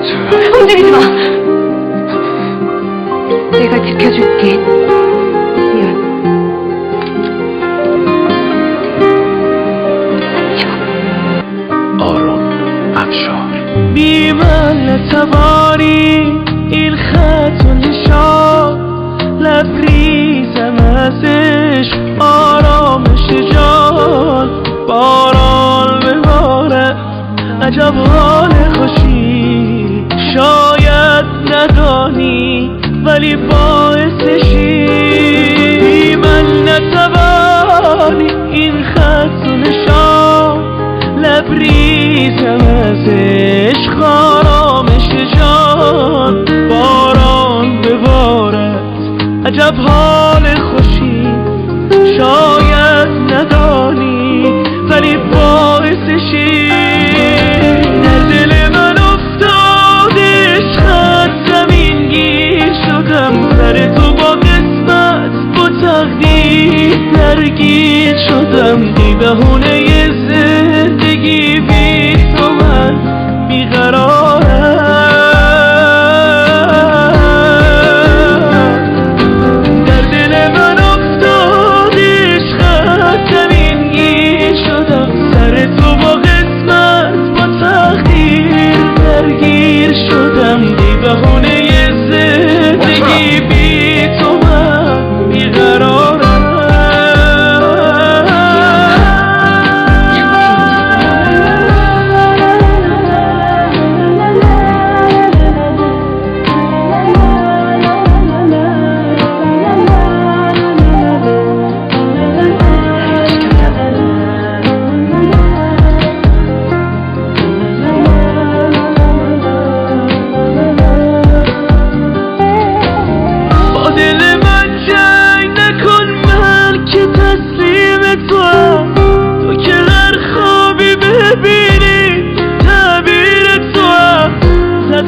손들이지 마. 내가 지켜줄게. 미안. آرون افشار بی من نتوانی این خط و نشان لبریزم از عشق آرامش جان باران ببارد عجب حال خوشی شاید ندانی ولی باعثشی من نتوانی این خط و نشان لبریزم از عشق آرامش جان باران ببارد عجب حال خوشی شاید ندانی ولی باعثشی در دل من افتاد عشقت زمین گیر شدم سر تو با قسمت با تقدیر درگیر شدم دی بهونه زندگی بی تو من بیقرارم در دل من افتاد عشقت زمین گیر شدم سر تو با قسمت با تقدیر درگیر شدم دی بهونه زندگی بی تو من بیقرارم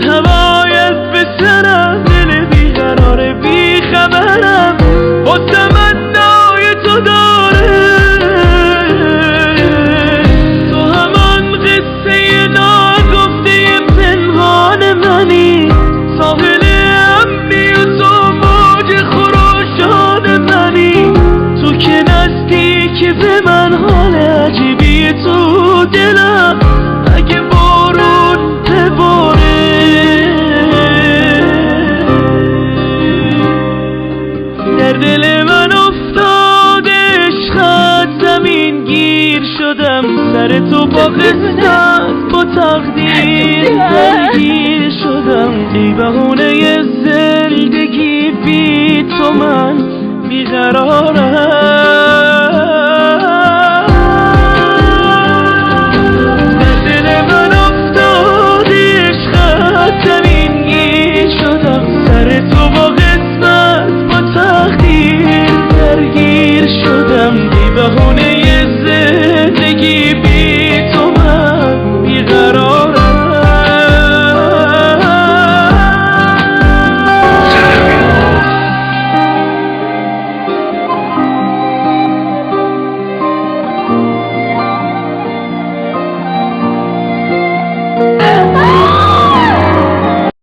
هوایت به سرم دل بیقرار بیخبرم با تمنای تو داره تو همان قصه ناگفته پنهان منی ساحل امنی و تو موج خروشان منی تو که نزدیک به من حال عجیبی تو دلم اگه بارون بباره در دل من افتاد عشقت زمین گیر شدم سر تو با قسمت با تقدیر درگیر شدم ای بهونه زندگی بی تو من بیقرارم